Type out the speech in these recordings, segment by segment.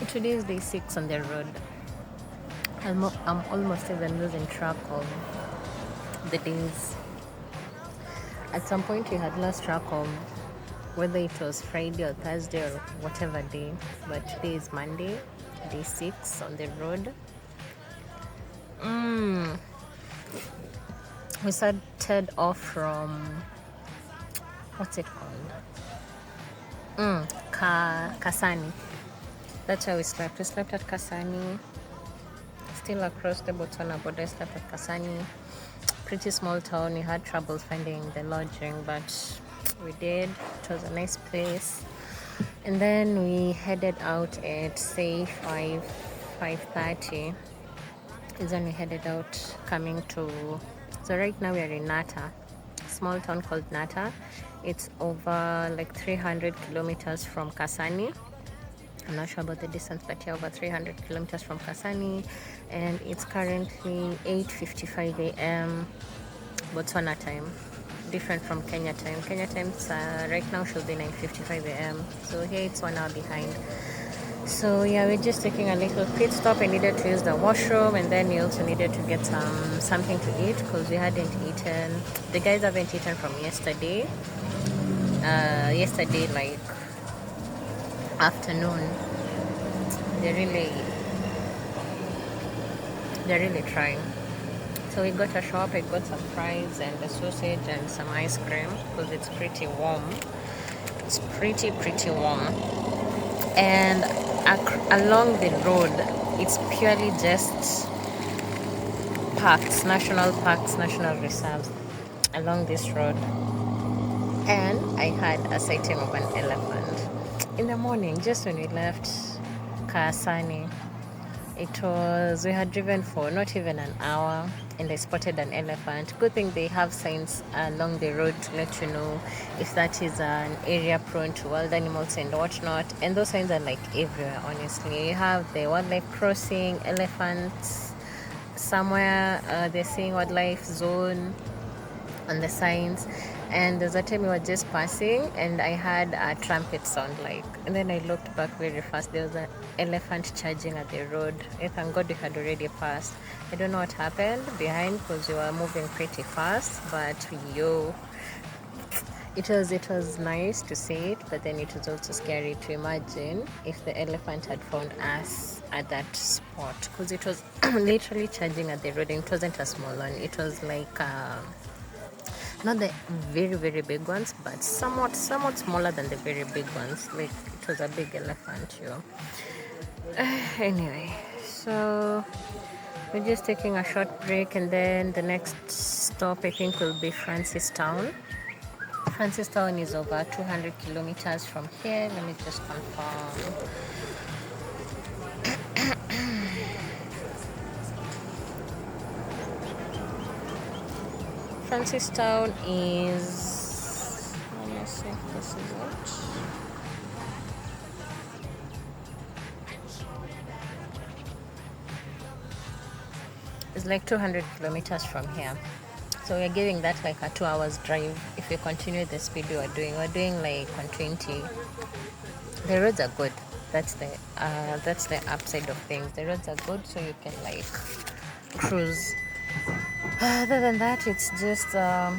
Today is day 6 on the road. I'm almost even losing track of the days. At some point, we had lost track of whether it was Friday or Thursday or whatever day. But today is Monday, day 6 on the road. We started off from, what's it called? Kasane. That's where we slept. We slept at Kasane. Still across the Botswana border, I slept at Kasane. Pretty small town. We had trouble finding the lodging, but we did. It was a nice place. And then we headed out at say 5:30. Is when we headed out coming to. So right now we are in Nata, small town called Nata. It's over like 300 kilometers from Kasane. I'm not sure about the distance, but yeah, over 300 kilometers from Kasane, and it's currently 8:55 a.m. Botswana time, different from Kenya time. Kenya time right now should be 9:55 a.m. So here it's 1 hour behind. So yeah, we're just taking a little pit stop. I needed to use the washroom, and then we also needed to get something to eat because we hadn't eaten. The guys haven't eaten from yesterday. Yesterday, like afternoon. They're really trying. So we got a shop. I got some fries and a sausage and some ice cream because it's pretty warm. It's pretty warm. And along the road, it's purely just parks, national parks, national reserves along this road. And I had a sighting of an elephant in the morning, just when we left Kasane. We had driven for not even an hour, and I spotted an elephant. Good thing they have signs along the road to let you know if that is an area prone to wild animals and whatnot. And those signs are like everywhere, honestly. You have the wildlife crossing, elephants, somewhere they're saying wildlife zone on the signs. And there's a time we were just passing, and I had a trumpet sound and then I looked back very fast. There was an elephant charging at the road. Thank God we had already passed. I don't know what happened behind because we were moving pretty fast, but it was nice to see it, but then it was also scary to imagine if the elephant had found us at that spot, because it was literally charging at the road, and it wasn't a small one. It was like not the very, very big ones, but somewhat smaller than the very big ones. Like, it was a big elephant, Anyway, so we're just taking a short break, and then the next stop I think will be Francistown. Francistown is over 200 kilometers from here. Let me just confirm. Francistown is, let me see if this is it. It's like 200 kilometers from here. So we're giving that like a 2 hours drive if we continue the speed we were doing. We're doing like 120. The roads are good. That's the upside of things. The roads are good, so you can like cruise. Other than that, it's just a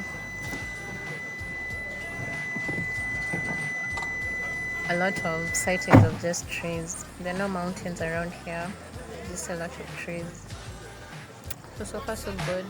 lot of sightings of just trees. There are no mountains around here, just a lot of trees. So far so good.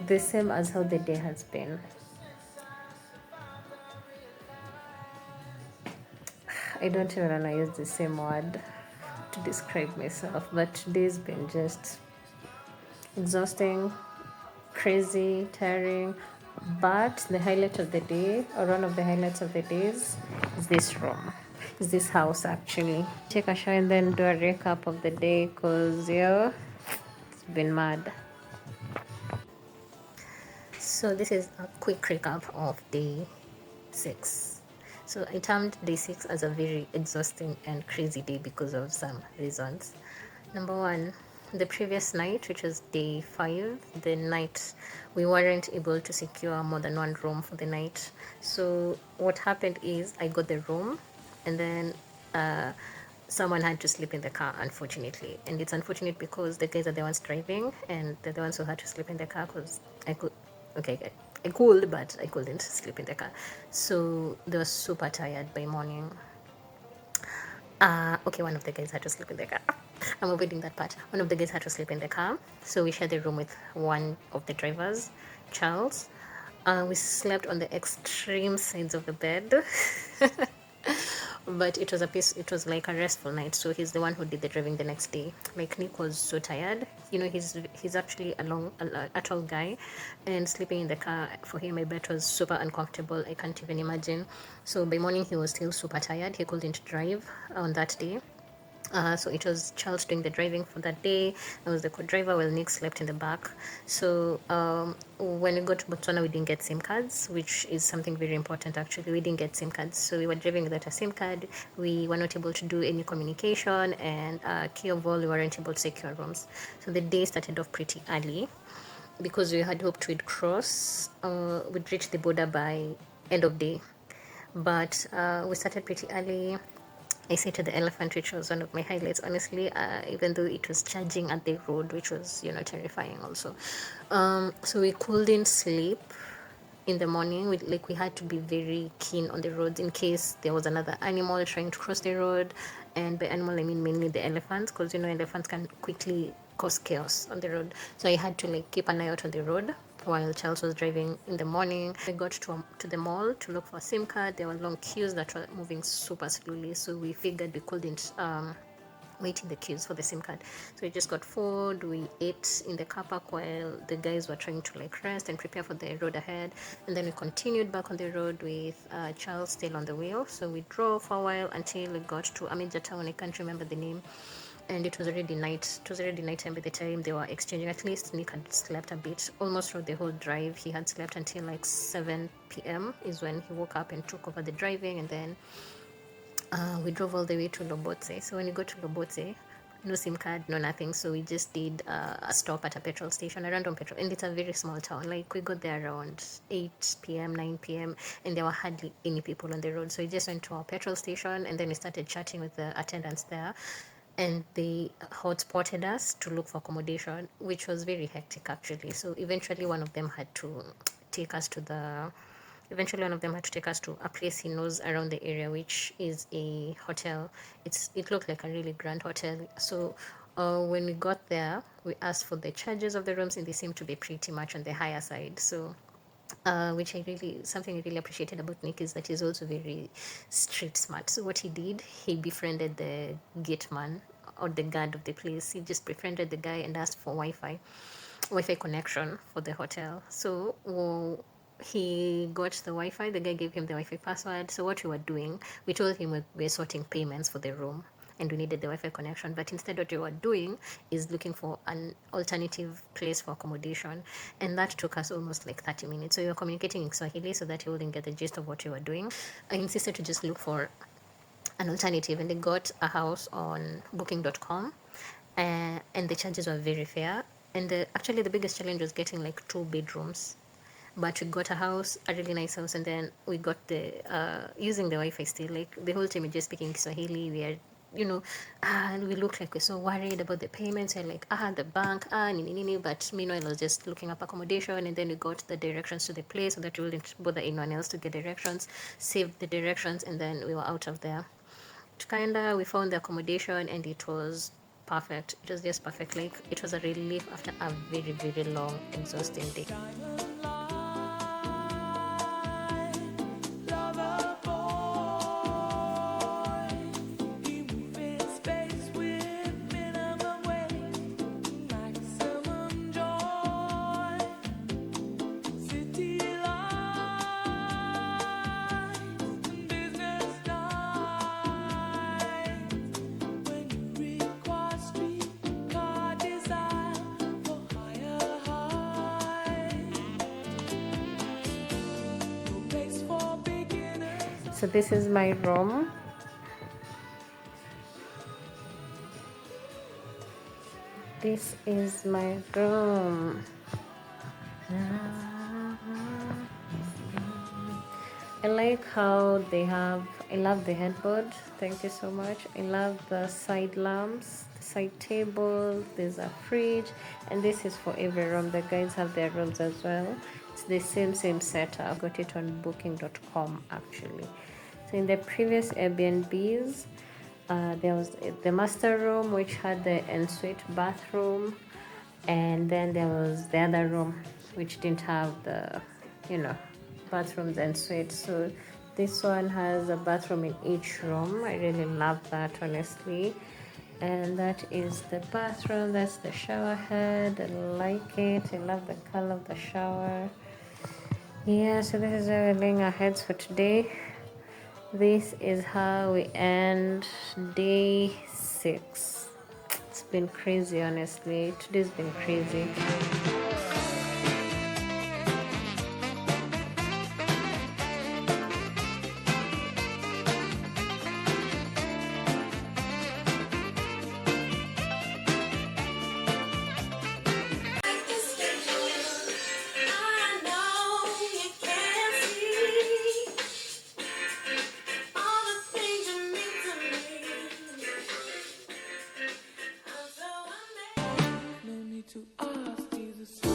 the same as how the day has been. I don't even want to use the same word to describe myself, but today's been just exhausting, crazy, tiring. But the highlight of the day, or one of the highlights of the days, is this room. Is this house actually? Take a shower and then do a recap of the day, cause yeah, it's been mad. So this is a quick recap of day 6. So I termed day 6 as a very exhausting and crazy day because of some reasons. Number one, the previous night, which was day 5, the night we weren't able to secure more than one room for the night. So what happened is I got the room, and then someone had to sleep in the car, unfortunately. And it's unfortunate because the guys are the ones driving, and they're the ones who had to sleep in the car because I could, okay, I could, but I couldn't sleep in the car. So they were super tired by morning. Okay, one of the guys had to sleep in the car. I'm avoiding that part. One of the guys had to sleep in the car. So we shared the room with one of the drivers, Charles. We slept on the extreme sides of the bed. But it was like a restful night, so he's the one who did the driving the next day. Like, Nick was so tired, he's actually a tall guy, and sleeping in the car for him, I bet, was super uncomfortable. I can't even imagine. So by morning he was still super tired, he couldn't drive on that day. So it was Charles doing the driving for that day. I was the co-driver while Nick slept in the back. So when we got to Botswana, we didn't get SIM cards, which is something very important actually. We didn't get SIM cards. So we were driving without a SIM card. We were not able to do any communication, and key of all, we weren't able to secure rooms. So the day started off pretty early because we had hoped we'd reach the border by end of day. But we started pretty early. I say to the elephant, which was one of my highlights, honestly, even though it was charging at the road, which was, terrifying also. So we couldn't sleep in the morning. We had to be very keen on the roads in case there was another animal trying to cross the road. And by animal, I mean mainly the elephants, because, elephants can quickly cause chaos on the road. So I had to, keep an eye out on the road while Charles was driving in the morning. I got to the mall to look for a SIM card. There were long queues that were moving super slowly, so we figured we couldn't wait in the queues for the SIM card. So we just got food, we ate in the car park while the guys were trying to rest and prepare for the road ahead. And then we continued back on the road with Charles still on the wheel. So we drove for a while until we got to a major town. I can't remember the name. And it was already night. It was already nighttime by the time they were exchanging. At least Nick had slept a bit, almost through the whole drive. He had slept until 7 p.m. is when he woke up and took over the driving. And then we drove all the way to Lobotse. So when you go to Lobotse, no SIM card, no nothing. So we just did a stop at a petrol station, a random petrol, and it's a very small town. We got there around 8 p.m., 9 p.m., and there were hardly any people on the road. So we just went to our petrol station, and then we started chatting with the attendants there, and they hotspotted us to look for accommodation, which was very hectic actually. So eventually one of them had to take us to the eventually one of them had to take us to a place he knows around the area, which is a hotel. It looked like a really grand hotel. So when we got there, we asked for the charges of the rooms, and they seemed to be pretty much on the higher side. So which something I really appreciated about Nick is that he's also very street smart. So what he did, he befriended the gate man or the guard of the place. He just befriended the guy and asked for Wi-Fi connection for the hotel. So he got the Wi-Fi. The guy gave him the Wi-Fi password. So what we were doing, we told him we were sorting payments for the room, and we needed the Wi-Fi connection. But instead, what we were doing is looking for an alternative place for accommodation, and that took us almost 30 minutes. So we were communicating in Swahili so that he wouldn't get the gist of what we were doing. I insisted to just look for an alternative, and they got a house on booking.com, and the charges were very fair. And actually the biggest challenge was getting 2 bedrooms, but we got a house, a really nice house, and then we got the using the Wi-Fi still. The whole time we're just speaking Swahili. We are, and we look like we're so worried about the payments. We're the bank, nini nini. But meanwhile, I was just looking up accommodation, and then we got the directions to the place so that we wouldn't bother anyone else to get directions. Saved the directions, and then we were out of there. Tukaenda, we found the accommodation, and it was perfect. It was just perfect. Like, it was a relief after a very, very long, exhausting day. So this is my room. This is my room. I like how they have, I love the headboard. Thank you so much. I love the side lamps, the side table. There's a fridge, and this is for every room. The guys have their rooms as well. It's the same setup. I got it on booking.com actually. So in the previous Airbnbs, there was the master room, which had the ensuite bathroom, and then there was the other room which didn't have the, bathrooms and suites. So this one has a bathroom in each room. I really love that, honestly. And that is the bathroom. That's the shower head. I like it. I love the color of the shower. Yeah, so this is where we're laying our heads for today. This is how we end day 6. It's been crazy, honestly. Today's been crazy. To ask Jesus.